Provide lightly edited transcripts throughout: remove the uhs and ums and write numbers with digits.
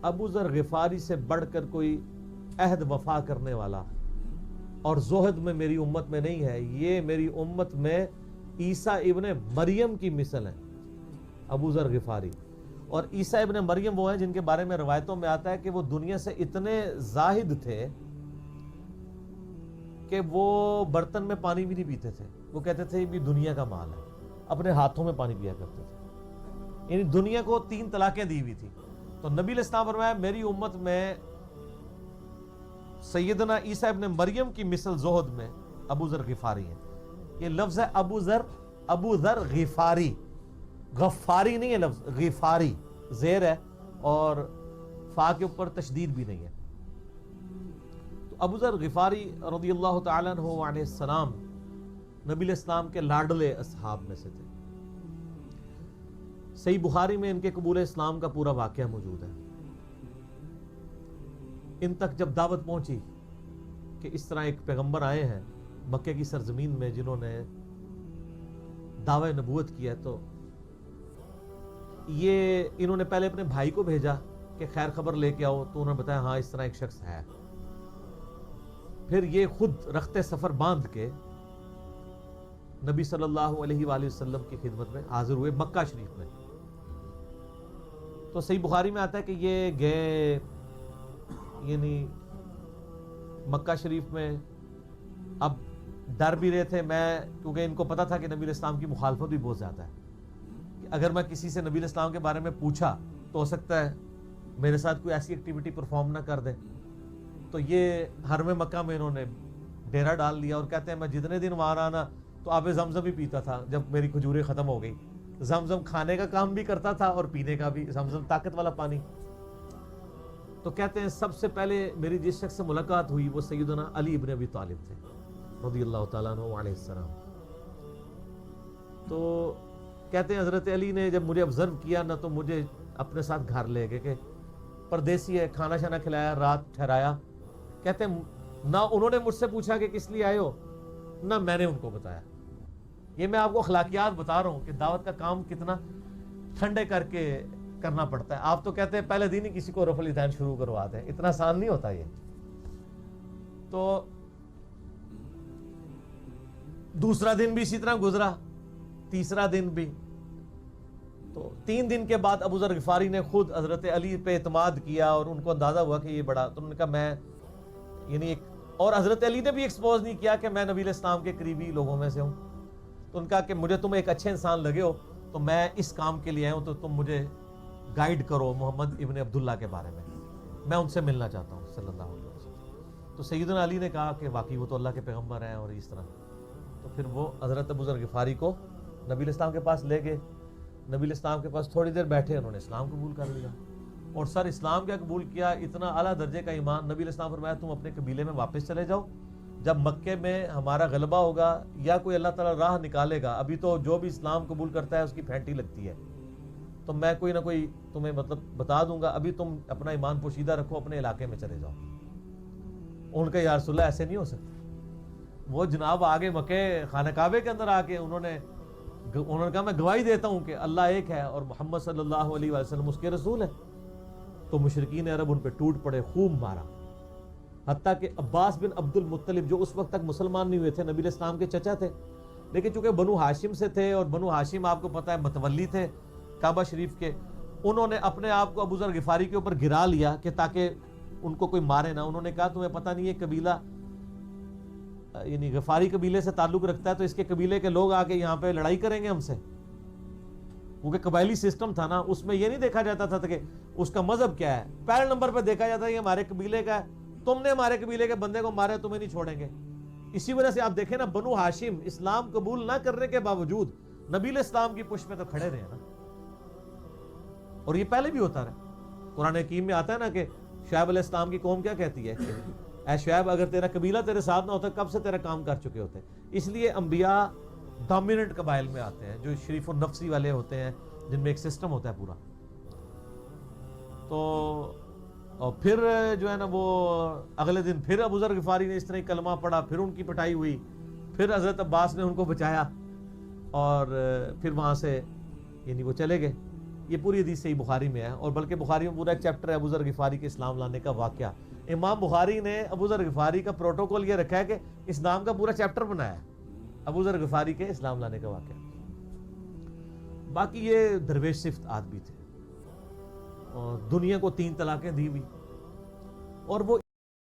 ابو ذر غفاری سے بڑھ کر کوئی عہد وفا کرنے والا اور زہد میں میری امت میں نہیں ہے. یہ میری امت میں عیسیٰ ابن مریم کی مثل ہے, ابو ذر غفاری. اور عیسیٰ ابن مریم وہ ہیں جن کے بارے میں روایتوں میں آتا ہے کہ وہ دنیا سے اتنے زاہد تھے کہ وہ برتن میں پانی بھی نہیں پیتے تھے. وہ کہتے تھے یہ بھی دنیا کا مال ہے, اپنے ہاتھوں میں پانی پیا کرتے تھے. یعنی دنیا کو 3 طلاقیں دی ہوئی تھی. تو نبی علیہ السلام فرمایا میری امت میں سیدنا عیسیٰ ابن مریم کی مثل زہد میں ابو ذر غفاری ہیں. یہ لفظ ہے ابو ذر غفاری, غفاری نہیں ہے لفظ, غفاری زیر ہے اور فا کے اوپر تشدید بھی نہیں ہے. تو ابو ذر غفاری رضی اللہ تعالیٰ عنہ علیہ السلام نبی علیہ السلام کے لاڈلے اصحاب میں سے تھے. صحیح بخاری میں ان کے قبول اسلام کا پورا واقعہ موجود ہے. ان تک جب دعوت پہنچی کہ اس طرح ایک پیغمبر آئے ہیں مکے کی سرزمین میں جنہوں نے دعوی نبوت کیا, تو یہ انہوں نے پہلے اپنے بھائی کو بھیجا کہ خیر خبر لے کے آؤ, تو انہوں نے بتایا ہاں اس طرح ایک شخص ہے. پھر یہ خود رخت سفر باندھ کے نبی صلی اللہ علیہ وآلہ وسلم کی خدمت میں حاضر ہوئے مکہ شریف میں. تو صحیح بخاری میں آتا ہے کہ یہ گئے, یعنی مکہ شریف میں اب ڈر بھی رہے تھے, میں کیونکہ ان کو پتا تھا کہ نبی علیہ السلام کی مخالفت بھی بہت زیادہ ہے, کہ اگر میں کسی سے نبی علیہ السلام کے بارے میں پوچھا تو ہو سکتا ہے میرے ساتھ کوئی ایسی ایکٹیویٹی پرفارم نہ کر دے. تو یہ حرم مکہ میں انہوں نے ڈیرا ڈال لیا, اور کہتے ہیں میں جتنے دن وہاں رہا نا تو آب زمزم ہی پیتا تھا. جب میری کھجوریں ختم ہو گئی, زمزم کھانے کا کام بھی کرتا تھا اور پینے کا بھی, زمزم طاقت والا پانی. تو کہتے ہیں سب سے پہلے میری جس شخص سے ملاقات ہوئی وہ سیدنا علی ابن ابی طالب تھے رضی اللہ تعالیٰ عنہ علیہ السلام. تو کہتے ہیں حضرت علی نے جب مجھے آبزرو کیا نہ تو مجھے اپنے ساتھ گھر لے گئے, کہ پردیسی ہے, کھانا شانا کھلایا, رات ٹھہرایا. کہتے ہیں نہ انہوں نے مجھ سے پوچھا کہ کس لیے آئے ہو, نہ میں نے ان کو بتایا. یہ میں آپ کو اخلاقیات بتا رہا ہوں کہ دعوت کا کام کتنا ٹھنڈے کر کے کرنا پڑتا ہے. آپ تو کہتے ہیں پہلے دن ہی کسی کو رفع الیدین شروع کروا دیں, اتنا آسان نہیں ہوتا یہ. تو دوسرا دن بھی اسی طرح گزرا, تیسرا دن بھی. تو 3 دن کے بعد ابو ذر غفاری نے خود حضرت علی پہ اعتماد کیا, اور ان کو اندازہ ہوا کہ یہ بڑا, تو انہوں نے کہا میں یعنی ایک, اور حضرت علی نے بھی ایکسپوز نہیں کیا کہ میں نبی علیہ السلام کے قریبی لوگوں میں سے ہوں. تو ان کا کہ مجھے تم ایک اچھے انسان لگے ہو تو میں اس کام کے لیے آیا ہوں, تو تم مجھے گائیڈ کرو محمد ابن عبداللہ کے بارے میں ان سے ملنا چاہتا ہوں صلی اللہ علیہ وسلم. تو سیدنا علی نے کہا کہ واقعی وہ تو اللہ کے پیغمبر ہیں, اور اس طرح. تو پھر وہ حضرت ابو ذر غفاری کو نبی علیہ السلام کے پاس لے گئے. نبی علیہ السلام کے پاس تھوڑی دیر بیٹھے, انہوں نے اسلام قبول کر لیا. اور سر اسلام کیا قبول کیا, اتنا اعلیٰ درجے کا ایمان. نبی علیہ السلام فرمایا تم اپنے قبیلے میں واپس چلے جاؤ, جب مکے میں ہمارا غلبہ ہوگا یا کوئی اللہ تعالیٰ راہ نکالے گا, ابھی تو جو بھی اسلام قبول کرتا ہے اس کی پھینٹی لگتی ہے, تو میں کوئی نہ کوئی تمہیں مطلب بتا دوں گا, ابھی تم اپنا ایمان پوشیدہ رکھو, اپنے علاقے میں چلے جاؤ. ان کا یا رسول اللہ ایسے نہیں ہو سکتا. وہ جناب آگے مکے خانہ کعبے کے اندر آ کے انہوں نے کہا میں گواہی دیتا ہوں کہ اللہ ایک ہے اور محمد صلی اللہ علیہ وسلم اس کے رسول ہے. تو مشرکین عرب ان پہ ٹوٹ پڑے, خوب مارا. حتیٰ کہ عباس بن عبد المطلب جو اس وقت تک مسلمان نہیں ہوئے تھے, نبی علیہ السلام کے چچا تھے, لیکن چونکہ بنو ہاشم سے تھے, اور بنو ہاشم آپ کو پتہ ہے متولی تھے کعبہ شریف کے, انہوں نے اپنے آپ کو ابو ذر غفاری کے اوپر گرا لیا کہ تاکہ ان کو کوئی مارے نہ. انہوں نے کہا تمہیں پتہ نہیں ہے قبیلہ یعنی غفاری قبیلے سے تعلق رکھتا ہے, تو اس کے قبیلے کے لوگ آ کے یہاں پہ لڑائی کریں گے ہم سے. کیونکہ قبائلی سسٹم تھا نا, اس میں یہ نہیں دیکھا جاتا تھا کہ اس کا مذہب کیا ہے, پہلے نمبر پہ دیکھا جاتا ہے یہ ہمارے قبیلے کا ہے, تم نے ہمارے قبیلے کے بندے کو مارے, تمہیں نہیں چھوڑیں گے. اسی وجہ سے آپ دیکھیں نا, بنو ہاشم اسلام قبول نہ کرنے کے باوجود نبی علیہ السلام کی پشت میں تو کھڑے رہے نا, اور یہ پہلے بھی ہوتا رہا. قرآن حکیم میں آتا ہے نا کہ شعیب علیہ السلام کی قوم کیا کہتی ہے کہ اے شعیب اگر تیرا قبیلہ تیرے ساتھ نہ ہوتا کب سے تیرا کام کر چکے ہوتے. اس لیے انبیاء ڈومیننٹ قبائل میں آتے ہیں, جو شریف و نفسی والے ہوتے ہیں, جن میں ایک سسٹم ہوتا ہے پورا. تو اور پھر جو ہے نا وہ اگلے دن پھر ابو ذر غفاری نے اس طرح کلمہ پڑھا, پھر ان کی پٹائی ہوئی, پھر حضرت عباس نے ان کو بچایا, اور پھر وہاں سے یعنی وہ چلے گئے. یہ پوری حدیث صحیح بخاری میں ہے، اور بلکہ بخاری میں پورا ایک چیپٹر ہے ابو ذر غفاری کے اسلام لانے کا واقعہ. امام بخاری نے ابو ذر غفاری کا پروٹوکول یہ رکھا ہے کہ اسلام کا پورا چیپٹر بنایا ہے ابو ذر غفاری کے اسلام لانے کا واقعہ. باقی یہ درویش صفت آدمی تھے اور دنیا کو 3 طلاقیں دی ہوئی، اور وہ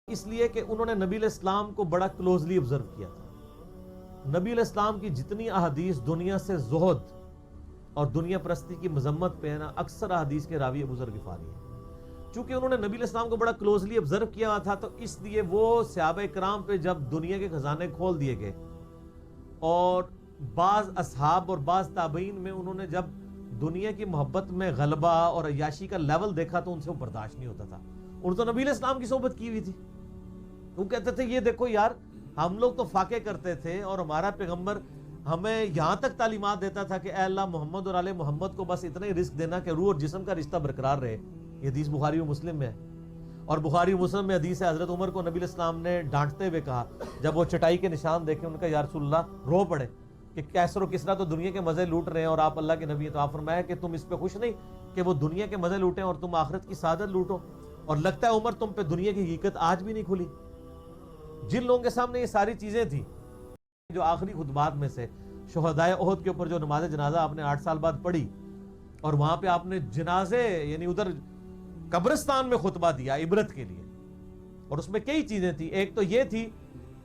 اس لیے کہ انہوں نے نبی علیہ السلام کو بڑا کلوزلی آبزرو کیا تھا. نبی علیہ السلام کی جتنی احادیث دنیا سے زہد اور دنیا پرستی کی مذمت پہ ہے نا، اکثر احادیث کے راوی ابو ذر غفاری ہیں. چونکہ انہوں نے نبی علیہ السلام کو بڑا کلوزلی آبزرو کیا تھا، تو اس لیے وہ صحابہ کرام پہ جب دنیا کے خزانے کھول دیے گئے، اور بعض اصحاب اور بعض تابعین میں انہوں نے جب دنیا کی محبت میں غلبہ اور عیاشی کا لیول دیکھا تو ان سے وہ برداشت نہیں ہوتا تھا. انہوں تو نبی علیہ السلام کی صحبت کی ہوئی تھی. وہ کہتے تھے یہ دیکھو یار، ہم لوگ تو فاقے کرتے تھے اور ہمارا پیغمبر ہمیں یہاں تک تعلیمات دیتا تھا کہ اے اللہ محمد اور آل محمد کو بس اتنا ہی رزق دینا کہ روح اور جسم کا رشتہ برقرار رہے. یہ حدیث بخاری و مسلم میں ہے، اور بخاری و مسلم میں حدیث ہے حضرت عمر کو نبی علیہ السلام نے ڈانٹتے ہوئے کہا جب وہ چٹائی کے نشان دیکھے، ان کا یا رسول اللہ رو پڑے کہ کیسر و کسرا تو دنیا کے مزے لوٹ رہے ہیں اور آپ اللہ کے نبی ہیں. تو آپ فرمایا کہ تم اس پہ خوش نہیں کہ وہ دنیا کے مزے لوٹیں اور تم آخرت کی سعادت لوٹو؟ اور لگتا ہے عمر تم پہ دنیا کی حقیقت آج بھی نہیں کھلی. جن لوگوں کے سامنے یہ ساری چیزیں تھیں، جو آخری خطبات میں سے شہدائے احد کے اوپر جو نماز جنازہ آپ نے 8 سال بعد پڑھی، اور وہاں پہ آپ نے جنازے یعنی ادھر قبرستان میں خطبہ دیا عبرت کے لیے، اور اس میں کئی چیزیں تھیں. ایک تو یہ تھی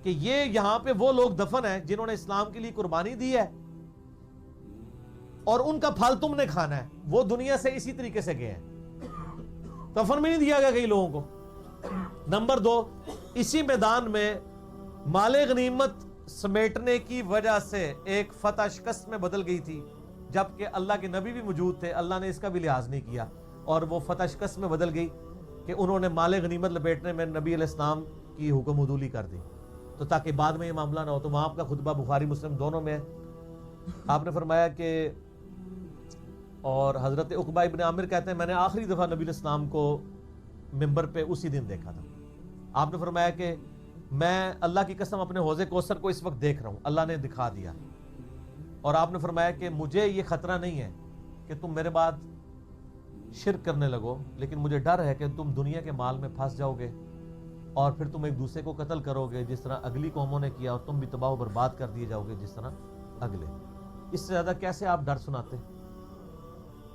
کہ یہ یہاں پہ وہ لوگ دفن ہیں جنہوں نے اسلام کے لیے قربانی دی ہے، اور ان کا پھل تم نے کھانا ہے. وہ دنیا سے اسی طریقے سے گئے ہیں، دفن میں نہیں دیا گیا کئی لوگوں کو. نمبر 2، اسی میدان میں مال غنیمت سمیٹنے کی وجہ سے ایک فتح شکست میں بدل گئی تھی، جبکہ اللہ کے نبی بھی موجود تھے. اللہ نے اس کا بھی لحاظ نہیں کیا، اور وہ فتح شکست میں بدل گئی کہ انہوں نے مال غنیمت لپیٹنے میں نبی علیہ السلام کی حکم عدولی کر دی، تو تاکہ بعد میں یہ معاملہ نہ ہو. تو وہاں آپ کا خطبہ بخاری مسلم دونوں میں ہے. آپ نے فرمایا کہ، اور حضرت عقبہ ابن عامر کہتے ہیں میں نے آخری دفعہ نبی علیہ السلام کو ممبر پہ اسی دن دیکھا تھا. آپ نے فرمایا کہ میں اللہ کی قسم اپنے حوض کوثر کو اس وقت دیکھ رہا ہوں، اللہ نے دکھا دیا. اور آپ نے فرمایا کہ مجھے یہ خطرہ نہیں ہے کہ تم میرے بعد شرک کرنے لگو، لیکن مجھے ڈر ہے کہ تم دنیا کے مال میں پھنس جاؤ گے اور پھر تم ایک دوسرے کو قتل کرو گے جس طرح اگلی قوموں نے کیا، اور تم بھی تباہ و برباد کر دیے جاؤ گے جس طرح اگلے. اس سے زیادہ کیسے آپ ڈر سناتے؟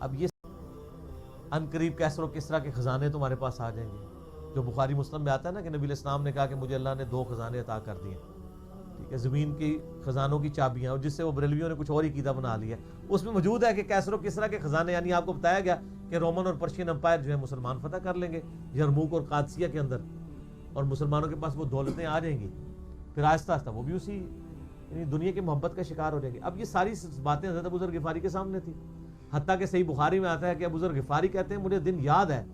اب یہ ان قریب کیسر و کسرا کے خزانے تمہارے پاس آ جائیں گے، جو بخاری مسلم میں آتا ہے نا کہ نبی علیہ السلام نے کہا کہ مجھے اللہ نے 2 خزانے عطا کر دیے، ٹھیک ہے، زمین کی خزانوں کی چابیاں، اور جس سے وہ بریلویوں نے کچھ اور ہی قیدہ بنا لیا. اس میں موجود ہے کہ کیسر و کسرا کے خزانے، یعنی آپ کو بتایا گیا کہ رومن اور پرشین امپائر جو ہے مسلمان فتح کر لیں گے یرموک اور قادسیہ کے اندر، اور مسلمانوں کے پاس وہ دولتیں آ جائیں گی. پھر آہستہ آہستہ وہ بھی اسی یعنی دنیا کی محبت کا شکار ہو جائے گی. اب یہ ساری باتیں حضرت ابو ذر غفاری کے سامنے تھی، حتیٰ کہ صحیح بخاری میں آتا ہے کہ ابو ذر غفاری کہتے ہیں مجھے دن یاد ہے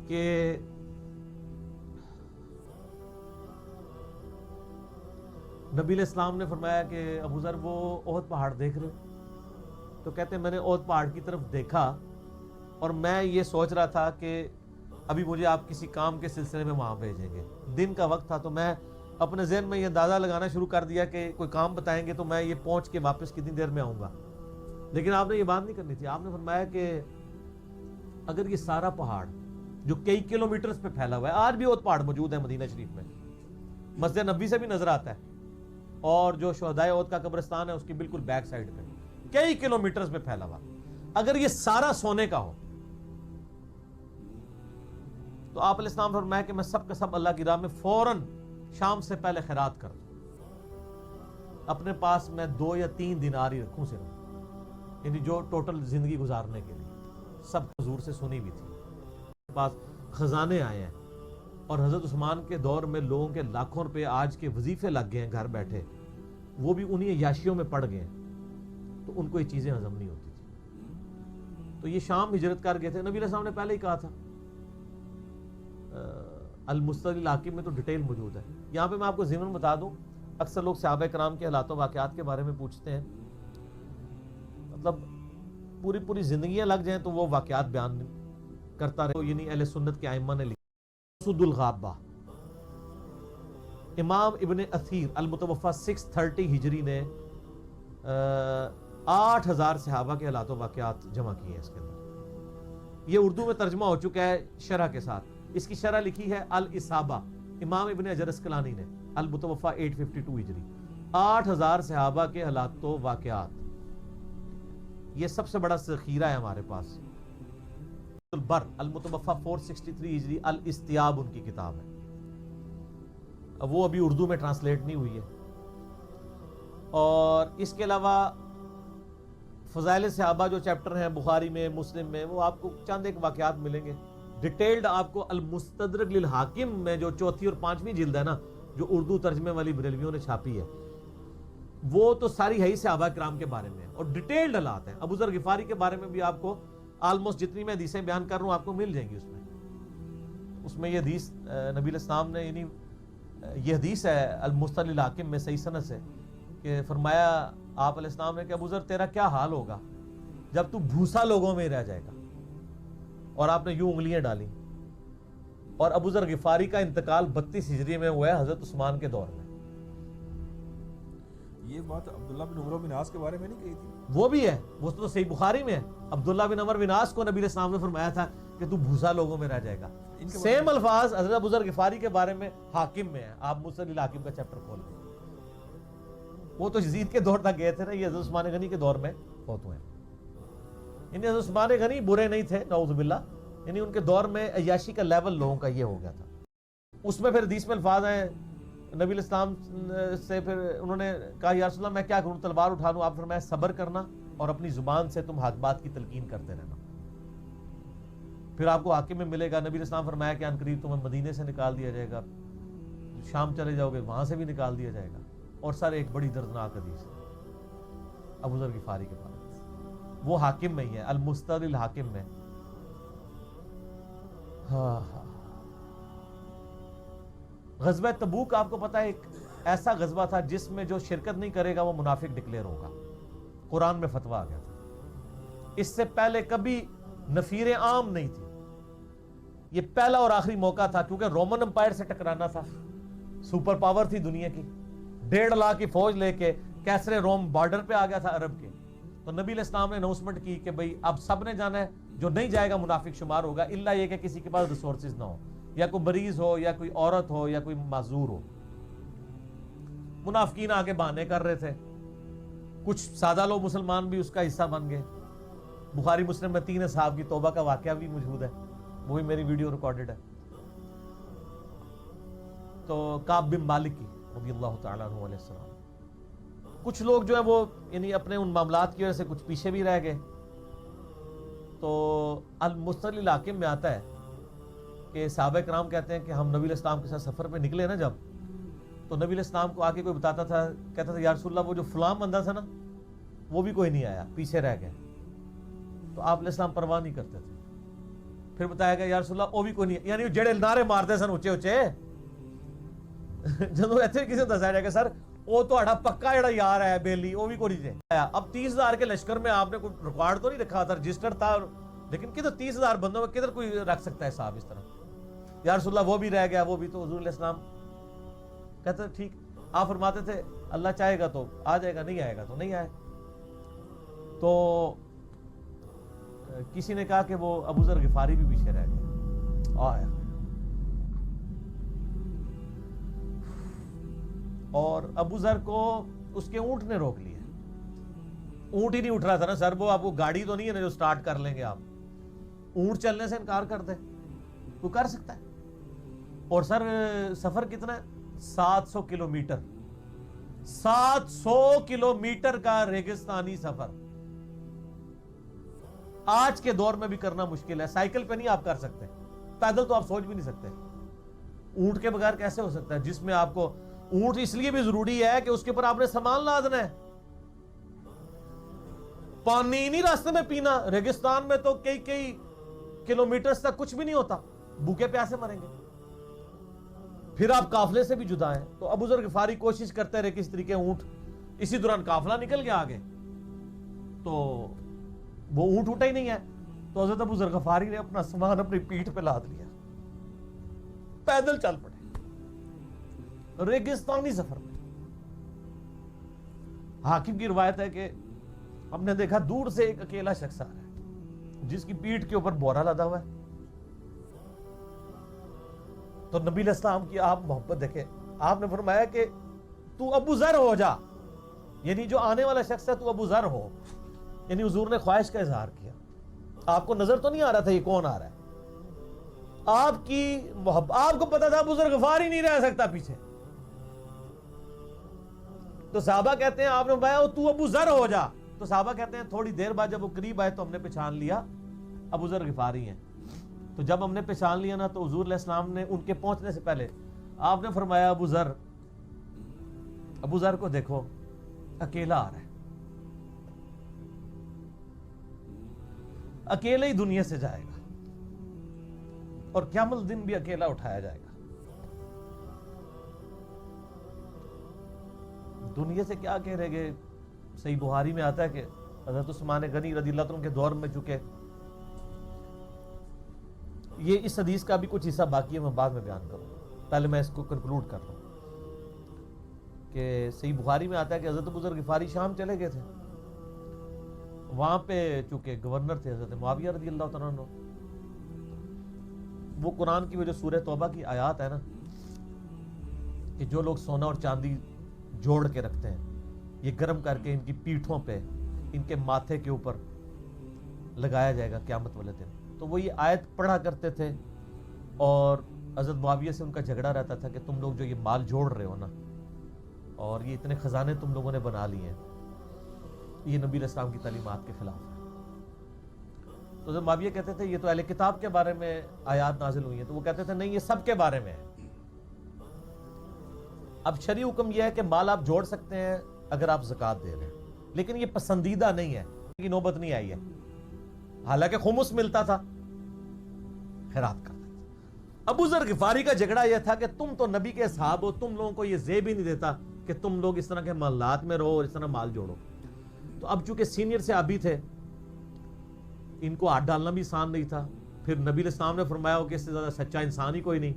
کہ نبی علیہ السلام نے فرمایا کہ ابو ذر وہ احد پہاڑ دیکھ رہے؟ تو کہتے ہیں میں نے احد پہاڑ کی طرف دیکھا اور میں یہ سوچ رہا تھا کہ ابھی مجھے آپ کسی کام کے سلسلے میں وہاں بھیجیں گے. دن کا وقت تھا، تو میں اپنے ذہن میں یہ اندازہ لگانا شروع کر دیا کہ کوئی کام بتائیں گے تو میں یہ پہنچ کے واپس کتنی دیر میں آؤں گا. لیکن آپ نے یہ بات نہیں کرنی تھی. آپ نے فرمایا کہ اگر یہ سارا پہاڑ جو کئی کلومیٹرز پہ پھیلا ہوا ہے، آج بھی احد پہاڑ موجود ہے مدینہ شریف میں، مسجد نبوی سے بھی نظر آتا ہے، اور جو شہدائے احد کا قبرستان ہے اس کی بالکل بیک سائڈ پہ کئی کلومیٹرز پہ پھیلا ہوا، اگر یہ سارا سونے کا ہو تو آپ علیہ السلام فرمایا کہ میں سب کا سب اللہ کی راہ میں فوراً شام سے پہلے خیرات کر دوں، اپنے پاس میں 2 یا 3 دینار ہی رکھوں صرف، یعنی جو ٹوٹل زندگی گزارنے کے لیے. سب حضور سے سنی بھی تھی، پاس خزانے آئے ہیں، اور حضرت عثمان کے دور میں لوگوں کے لاکھوں روپے آج کے وظیفے لگ گئے ہیں گھر بیٹھے، وہ بھی انہی عیاشیوں میں پڑ گئے ہیں، تو ان کو یہ چیزیں ہضم نہیں ہوتی تھی. تو یہ شام ہجرت کر گئے تھے. نبی علیہ السلام نے پہلے ہی کہا تھا، المستدل الحاکم میں تو ڈیٹیل موجود ہے. یہاں پہ میں آپ کو ضمن بتا دوں، اکثر لوگ صحابہ کرام کے حالات و واقعات کے بارے میں پوچھتے ہیں، مطلب پوری زندگیاں لگ جائیں تو وہ واقعات بیان کرتا رہے. یعنی اہل سنت کے ائمہ نے لکھا سد الغابہ، امام ابن اثیر المتوفی 630 ہجری نے 8000 صحابہ کے حالات و واقعات جمع کیے ہیں اس کے اندر. یہ اردو میں ترجمہ ہو چکا ہے شرح کے ساتھ. اس کی شرح لکھی ہے الاصابہ امام ابن حجر اسقلانی نے, المتوفا 852 ہجری. 8000 صحابہ کے حالات و واقعات, یہ سب سے بڑا ذخیرہ ہے ہمارے پاس. البر المتوفا 463 ہجری الاستیاب ان کی کتاب ہے, اب وہ ابھی اردو میں ٹرانسلیٹ نہیں ہوئی ہے. اور اس کے علاوہ فضائل صحابہ جو چیپٹر ہیں بخاری میں مسلم میں, وہ آپ کو چند ایک واقعات ملیں گے. ڈیٹیلڈ آپ کو المستدرک للحاکم میں جو 4تھی اور 5ویں جلد ہے نا, جو اردو ترجمے والی بریلویوں نے چھاپی ہے, وہ تو ساری ہے ہی صحابہ کرام کے بارے میں, اور ڈیٹیلڈ حالات ہیں. ابو ذر غفاری کے بارے میں بھی آپ کو آلموسٹ جتنی میں حدیثیں بیان کر رہا ہوں آپ کو مل جائیں گی. اس میں یہ حدیث نبی علیہ السلام نے, یعنی یہ حدیث ہے المستدرک للحاکم میں صحیح سند سے, کہ فرمایا آپ علیہ السلام نے کہ ابو ذر تیرا کیا حال ہوگا جب تو بھوسا لوگوں میں رہ جائے گا. اور آپ نے یوں انگلیاں ڈالی. اور ابو ذر غفاری کا انتقال 32 ہجری میں ہوا ہے حضرت عثمان کے دور میں. یہ بات عبداللہ بن عمر بن عاص کے بارے میں نہیں کہی تھی؟ وہ بھی ہے, وہ تو صحیح بخاری میں ہے. عبداللہ بن عمر بن عاص کو نبی علیہ السلام نے فرمایا تھا کہ تو بھوسا لوگوں میں رہ جائے گا. سیم الفاظ حضرت ابو ذر غفاری کے بارے میں حاکم میں ہے. آپ مستدرک للحاکم کا چیپٹر کھول لیں, وہ تو یزید کے دور تک گئے تھے نا, یہ حضرت عثمان غنی کے دور میں فوت ہوئے. یعنی حضرت عثمان غنی برے نہیں تھے نعوذ باللہ, یعنی ان کے دور میں عیاشی کا لیول لوگوں کا یہ ہو گیا تھا. اس میں پھر حدیث میں الفاظ ہیں نبی علیہ السلام سے, پھر انہوں نے کہا یا رسول اللہ میں کیا کروں, تلوار اٹھا لوں؟ آپ فرمایا صبر کرنا اور اپنی زبان سے تم حق بات کی تلقین کرتے رہنا, پھر آپ کو حاکم میں ملے گا. نبی علیہ السلام فرمایا کہ ان قریب تمہیں مدینے سے نکال دیا جائے گا, شام چلے جاؤ گے وہاں سے بھی نکال دیا جائے گا. اور سر ایک بڑی دردناک حدیث ہے ابو ذر غفاری کے بارے میں, وہ حاکم میں ہی ہے, المستدرک للحاکم میں. غزوہ تبوک آپ کو پتا ہے ایک ایسا غزوہ تھا جس میں جو شرکت نہیں کرے گا وہ منافق ڈکلیئر ہوگا. قرآن میں فتویٰ آ گیا تھا. اس سے پہلے کبھی نفیر عام نہیں تھی, یہ پہلا اور آخری موقع تھا, کیونکہ رومن امپائر سے ٹکرانا تھا, سپر پاور تھی دنیا کی, 1.5 لاکھ کی فوج لے کے کیسرے روم بارڈر پہ آ گیا تھا عرب کے. تو نبی علیہ السلام نے اناؤنسمنٹ کی کہ بھئی اب سب نے جانا ہے, جو نہیں جائے گا منافق شمار ہوگا, الا یہ کہ کسی کے پاس ریسورسز نہ ہو, یا کوئی مریض ہو, یا کوئی عورت ہو, یا کوئی معذور ہو. منافقین آگے بہانے کر رہے تھے, کچھ سادہ لوگ مسلمان بھی اس کا حصہ بن گئے. بخاری مسلم میں 3 اصحاب کی توبہ کا واقعہ بھی موجود ہے, وہ بھی میری ویڈیو ریکارڈڈ ہے. تو کعب بن مالک کی رضی اللہ تعالیٰ عنہ علیہ السلام, کچھ لوگ جو ہے وہ یعنی اپنے ان معاملات کی وجہ سے کچھ پیچھے بھی رہ گئے. تو المستدرک للحاکم میں آتا ہے کہ صحابہ کرام کہتے ہیں کہ ہم نبی علیہ السلام کے ساتھ سفر پہ نکلے نا جب, تو نبی علیہ السلام کو آ کے کوئی بتاتا تھا, کہتا تھا یا رسول اللہ وہ جو فلاں بندہ تھا نا وہ بھی کوئی نہیں آیا, پیچھے رہ گئے. تو آپ علیہ السلام پرواہ نہیں کرتے تھے. پھر بتایا گیا یا رسول اللہ وہ بھی کوئی نہیں, یعنی جڑے نعرے مارتے سن اچھے اچھے جدوں ایتھے کسی کو دسایا جائے کہ سر وہ تو پکا جڑا یار ہے بیلی وہ بھی کوئی نہیں ہے. اب 30,000 کے لشکر میں آپ نے کوئی ریکارڈ تو نہیں رکھا تھا, رجسٹر تھا, لیکن کدھر 30,000 بندوں میں کدھر کوئی رکھ سکتا ہے صاحب اس طرح. یا رسول اللہ وہ بھی رہ گیا, وہ بھی. تو حضور علیہ السلام کہتے ٹھیک. آپ فرماتے تھے اللہ چاہے گا تو آ جائے گا, نہیں آئے گا تو نہیں آئے. تو کسی نے کہا کہ وہ ابو ذر غفاری بھی پیچھے رہ گئے. آیا اور ابو ذر کو اس کے اونٹ نے روک لیا. اونٹ ہی نہیں اٹھ رہا تھا نا سر, وہ آپ کو گاڑی تو نہیں ہے نا جو سٹارٹ کر لیں گے آپ. اونٹ چلنے سے انکار کر دے تو کر سکتا ہے. اور سر سفر کتنا ہے, 700 کلومیٹر. 700 کلومیٹر کا ریگستانی سفر آج کے دور میں بھی کرنا مشکل ہے. سائیکل پہ نہیں آپ کر سکتے, پیدل تو آپ سوچ بھی نہیں سکتے. اونٹ کے بغیر کیسے ہو سکتا ہے, جس میں آپ کو اونٹ اس لیے بھی ضروری ہے کہ اس کے اوپر آپ نے سامان لادنا ہے. پانی نہیں راستے میں پینا, ریگستان میں تو کئی کلومیٹرز تک کچھ بھی نہیں ہوتا, بھوکے پیاسے مریں گے. پھر آپ قافلے سے بھی جدا ہیں. تو ابو ذر غفاری کوشش کرتے رہے کس طریقے اونٹ, اسی دوران قافلہ نکل گیا آگے, تو وہ اونٹ اٹھا ہی نہیں ہے. تو حضرت ابو ذر غفاری نے اپنا سامان اپنی پیٹھ پہ لاد لیا, پیدل چل پڑے ریگستانی سفر میں. حاکم کی روایت ہے کہ ہم نے دیکھا دور سے ایک اکیلا شخص آ رہا ہے, جس کی پیٹھ کے اوپر بورا لدا ہوا ہے. تو نبی علیہ السلام کی آپ محبت دیکھیں, آپ نے فرمایا کہ تو ابو ذر ہو جا, یعنی جو آنے والا شخص ہے تو ابو ذر ہو. یعنی حضور نے خواہش کا اظہار کیا. آپ کو نظر تو نہیں آ رہا تھا یہ کون آ رہا ہے, آپ کی محبت, آپ کو پتا تھا ابو ذر غفار ہی نہیں رہ سکتا پیچھے. تو صحابہ کہتے ہیں آپ نے فرمایا تو ابو ذر ہو جا. تو صحابہ کہتے ہیں تھوڑی دیر بعد جب وہ قریب آئے تو ہم نے پہچان لیا ابو ذر غفاری ہیں. تو جب ہم نے پہچان لیا نا تو حضور علیہ السلام نے ان کے پہنچنے سے پہلے آپ نے فرمایا ابو ذر کو دیکھو اکیلا آ رہا ہے, اکیلے ہی دنیا سے جائے گا اور قیامت دن بھی اکیلا اٹھایا جائے گا. دنیا سے کیا کہہ رہے گے. صحیح بخاری میں آتا ہے کہ حضرت عثمان غنی رضی اللہ عنہ کے دور میں چکے, یہ اس حدیث کا بھی کچھ حصہ باقی ہے, میں بعد میں بیان کروں, پہلے میں اس کو کنکلوڈ کر لوں. کہ صحیح بخاری میں آتا ہے کہ حضرت ابو ذر غفاری شام چلے گئے تھے, وہاں پہ چونکہ گورنر تھے حضرت معاویہ رضی اللہ تعالیٰ عنہ. وہ قرآن کی وجہ سورہ توبہ کی آیات ہے نا کہ جو لوگ سونا اور چاندی جوڑ کے رکھتے ہیں یہ گرم کر کے ان کی پیٹھوں پہ, ان کے ماتھے کے اوپر لگایا جائے گا قیامت والے دن. تو وہ یہ آیت پڑھا کرتے تھے اور حضرت معاویہ سے ان کا جھگڑا رہتا تھا کہ تم لوگ جو یہ مال جوڑ رہے ہو نا اور یہ اتنے خزانے تم لوگوں نے بنا لیے ہیں, یہ نبی علیہ السلام کی تعلیمات کے خلاف ہے. تو حضرت معاویہ کہتے تھے یہ تو اہل کتاب کے بارے میں آیات نازل ہوئی ہیں. تو وہ کہتے تھے نہیں, یہ سب کے بارے میں ہے. اب شرعی حکم یہ ہے کہ مال آپ جوڑ سکتے ہیں اگر آپ زکوٰۃ دے رہے ہیں, لیکن یہ پسندیدہ نہیں ہے, کی نوبت نہیں آئی ہے. حالانکہ خمس ملتا تھا, خیرات کرتے تھے. ابو ذر غفاری کا جھگڑا یہ تھا کہ تم تو نبی کے اصحاب ہو, تم لوگوں کو یہ زیب ہی نہیں دیتا کہ تم لوگ اس طرح کے محلات میں رہو اور اس طرح مال جوڑو. تو اب چونکہ سینئر سے ابھی تھے, ان کو ہاتھ ڈالنا بھی آسان نہیں تھا. پھر نبی علیہ السلام نے فرمایا ہو کہ اس سے زیادہ سچا انسان ہی کوئی نہیں.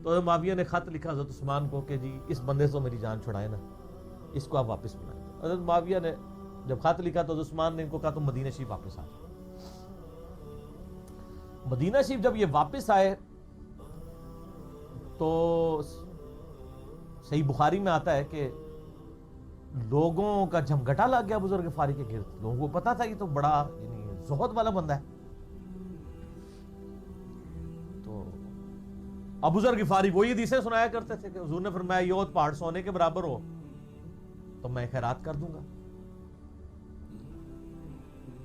تو حضرت معاویہ نے خط لکھا حضرت عثمان کو کہ جی اس بندے سے میری جان چھڑائے نا, اس کو آپ واپس بلائیں. حضرت معاویہ نے جب خط لکھا تو حضرت عثمان نے ان کو کہا تم مدینہ شریف واپس آ جاؤ. مدینہ شریف جب یہ واپس آئے تو صحیح بخاری میں آتا ہے کہ لوگوں کا جھمگٹا لگ گیا ابو ذر غفاری کے گرد. لوگوں کو پتا تھا یہ تو بڑا یعنی زہد والا بندہ ہے. تو ابو ذر غفاری وہی حدیثیں سنایا کرتے تھے کہ حضور نے فرمایا یہ احد پہاڑ سونے کے برابر ہو تو میں خیرات کر دوں گا.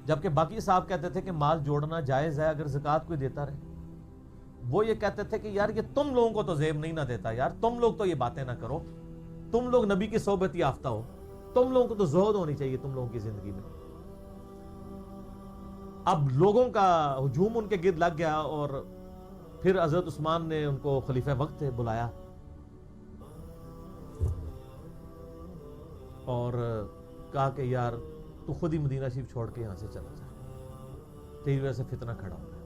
جبکہ باقی صاحب کہتے تھے کہ مال جوڑنا جائز ہے اگر زکوٰۃ کوئی دیتا رہے. وہ یہ کہتے تھے کہ یار یہ تم لوگوں کو تو زیب نہیں نہ دیتا, یار تم لوگ تو یہ باتیں نہ کرو, تم لوگ نبی کی صحبت یافتہ ہو, تم لوگوں کو تو زہد ہونی چاہیے تم لوگوں کی زندگی میں. اب لوگوں کا ہجوم ان کے گرد لگ گیا اور پھر حضرت عثمان نے ان کو خلیفہ وقت بلایا اور کہا کہ یار تو خود ہی مدینہ شریف چھوڑ کے یہاں سے چلا جا, تیری وجہ سے فتنہ کھڑا ہو گیا.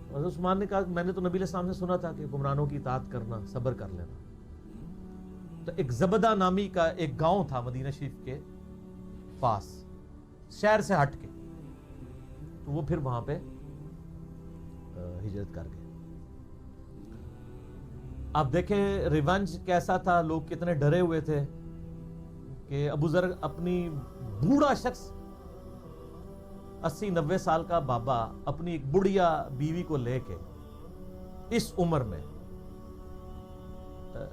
حضرت عثمان نے کہا میں نے تو نبی علیہ السلام سے سنا تھا کہ حکمرانوں کی اطاعت کرنا, صبر کر لینا. تو ایک زبدہ نامی کا ایک گاؤں تھا مدینہ شریف کے پاس, شہر سے ہٹ کے, تو وہ پھر وہاں پہ ہجرت کر گئے. آپ دیکھیں ریونج کیسا تھا, لوگ کتنے ڈرے ہوئے تھے کہ ابو ذر اپنی بوڑھا شخص 80-90 سال کا بابا اپنی ایک بڑھیا بیوی کو لے کے اس عمر میں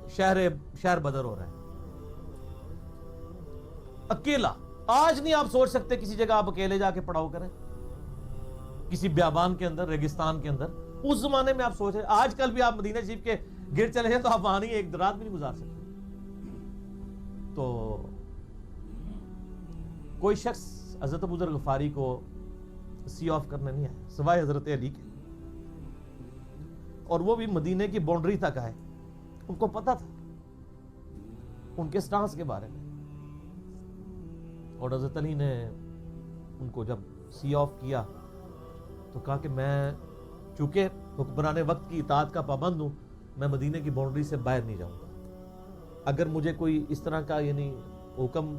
شہر بدر ہو رہا ہے اکیلا. آج نہیں آپ سوچ سکتے کسی جگہ آپ اکیلے جا کے پڑاؤ کریں, کسی بیابان کے اندر, ریگستان کے اندر. اس زمانے میں آپ سوچ رہے, آج کل بھی آپ مدینہ شریف کے گرد چلے جائیں تو آپ وہاں نہیں ایک رات بھی نہیں گزار سکتے. تو کوئی شخص حضرت ابو ذر غفاری کو سی آف کرنے نہیں آیا سوائے حضرت علی کے, اور وہ بھی مدینے کی باؤنڈری تک آئے. ان کو پتا تھا ان کے سٹانس کے بارے میں, اور حضرت علی نے ان کو جب سی آف کیا تو کہا کہ میں چونکہ حکمران وقت کی اطاعت کا پابند ہوں, میں مدینے کی باؤنڈری سے باہر نہیں جاؤں گا. اگر مجھے کوئی اس طرح کا یعنی حکم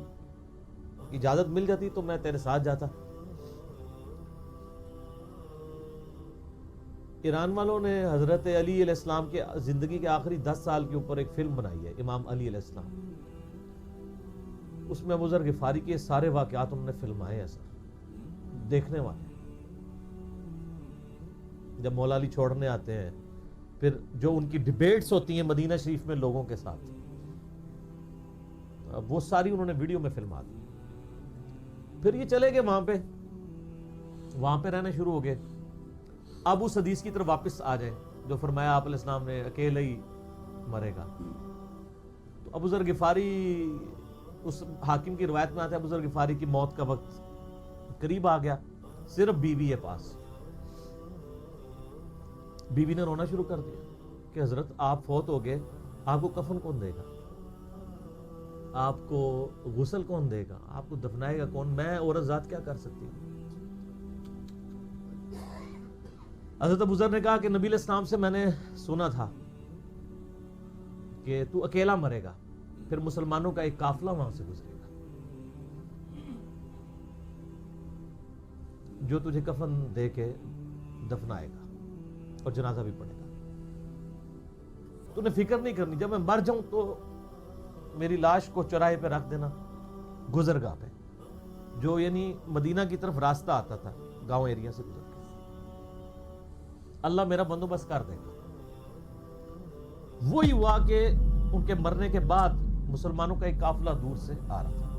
اجازت مل جاتی تو میں تیرے ساتھ جاتا. ایران والوں نے حضرت علی علیہ السلام کے زندگی کے آخری 10 سال کے اوپر ایک فلم بنائی ہے، امام علی علیہ السلام. اس میں ابو ذر غفاری کے سارے واقعات انہوں نے فلمائے ہیں سر، دیکھنے والے. جب مولا علی چھوڑنے آتے ہیں، پھر جو ان کی ڈیبیٹس ہوتی ہیں مدینہ شریف میں لوگوں کے ساتھ، وہ ساری انہوں نے ویڈیو میں فلما دی. پھر یہ چلے گئے وہاں پہ رہنا شروع ہو گئے. اب اس حدیث کی طرف واپس آ جائیں جو فرمایا آپ علیہ السلام نے اکیلے ہی مرے گا. تو ابو ذر غفاری، اس حاکم کی روایت میں آتا ہے ابو ذر غفاری کی موت کا وقت قریب آ گیا، صرف بیوی ہے پاس. بیوی نے رونا شروع کر دیا کہ حضرت آپ فوت ہو گئے، آپ کو کفن کون دے گا، آپ کو غسل کون دے گا، آپ کو دفنائے گا کون، میں عورت ذات کیا کر سکتی ہوں. حضرت ابو ذر نے کہا کہ نبی علیہ السلام سے میں نے سنا تھا کہ تو اکیلا مرے گا، پھر مسلمانوں کا ایک قافلہ وہاں سے گزرے گا جو تجھے کفن دے کے دفنائے گا اور جنازہ بھی پڑھے گا. تو نے فکر نہیں کرنی، جب میں مر جاؤں تو میری لاش کو چوراہے پہ رکھ دینا، گزرگاہ پہ، جو یعنی مدینہ کی طرف راستہ آتا تھا گاؤں ایریا سے گزر کے. اللہ میرا بندوبست کر دے گا. وہی ہوا کہ ان کے مرنے کے بعد مسلمانوں کا ایک قافلہ دور سے آ رہا تھا.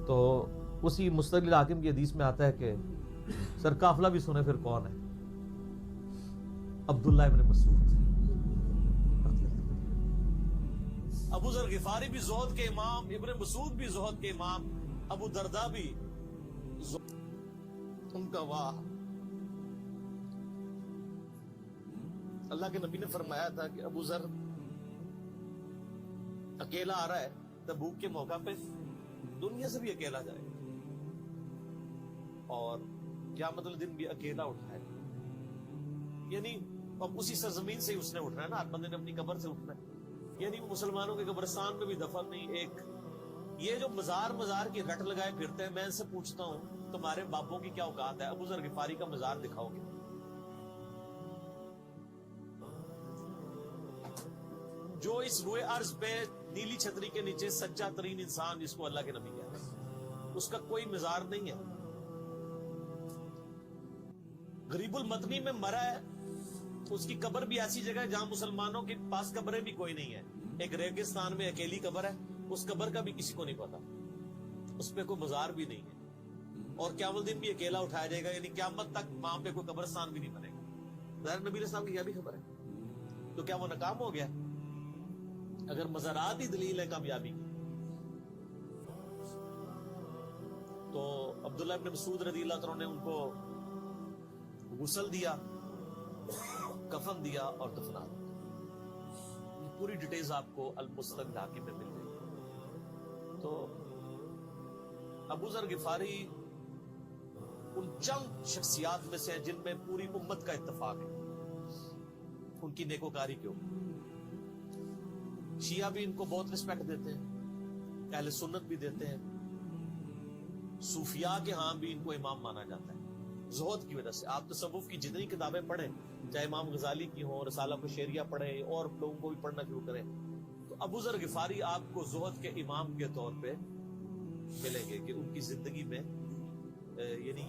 تو اسی مستقل حاکم کی حدیث میں آتا ہے کہ سر قافلہ بھی سنے، پھر کون ہے؟ عبداللہ ابن مسعود. ابو ذر غفاری بھی زہد کے امام، ابن مسعود بھی زہد کے امام، ابو درداء بھی ان کا واہ. اللہ کے نبی نے فرمایا تھا کہ ابو ذر اکیلا آ رہا ہے، تبوک کے موقع پہ دنیا سے بھی اکیلا جائے گا، اور قیامت الدن بھی اکیلا اٹھائے. یعنی اب اسی سرزمین سے ہی اس نے اٹھنا ہے نا، ہر بندے نے اپنی قبر سے اٹھنا ہے. یعنی مسلمانوں کے قبرستان میں بھی دفن نہیں. ایک یہ جو مزار کی رٹ لگائے پھرتے ہیں، میں ان سے پوچھتا ہوں تمہارے باپوں کی کیا اوقات ہے؟ ابو ذر غفاری کا مزار دکھاؤ گے؟ جو اس روئے ارض پہ نیلی چھتری کے نیچے سچا ترین انسان جس کو اللہ کے نبی کہتے ہیں، اس کا کوئی مزار نہیں ہے. غریب المدنی میں مرا ہے، اس کی قبر بھی ایسی جگہ ہے جہاں مسلمانوں کے پاس قبریں بھی کوئی نہیں ہے. ایک ریگستان میں اکیلی قبر ہے، اس قبر کا بھی کسی کو نہیں پتا، اس پہ کوئی مزار بھی نہیں ہے، اور قیامت الدین بھی اکیلا اٹھایا جائے گا. یعنی قیامت تک وہاں پہ کوئی قبرستان بھی نہیں بنے گا. ظاہر نبی علیہ السلام کی کیا بھی خبر ہے؟ تو کیا وہ ناکام ہو گیا اگر مزارات ہی دلیل ہے کامیابی کی؟ تو عبداللہ ابن مسعود رضی اللہ عنہ نے ان کو غسل دیا، کفن دیا اور دفنا دیا. یہ پوری ڈیٹیلز آپ کو المستدرک حاکم میں مل گئی. تو ابو ذر غفاری ان چند شخصیات میں سے ہیں جن میں پوری امت کا اتفاق ہے ان کی نیکوکاری کے اوپر. شیعہ بھی ان کو بہت رسپیکٹ دیتے ہیں، اہل سنت بھی دیتے ہیں، صوفیاء کے ہاں بھی ان کو امام مانا جاتا ہے زہد کی وجہ سے. آپ تصوف کی جتنی کتابیں پڑھیں، چاہے امام غزالی کی ہوں، رسالہ بشیریہ پڑھیں، اور لوگوں کو بھی پڑھنا شروع کریں، تو ابو ذر غفاری آپ کو زہد کے امام کے طور پہ ملیں گے کہ ان کی زندگی میں یعنی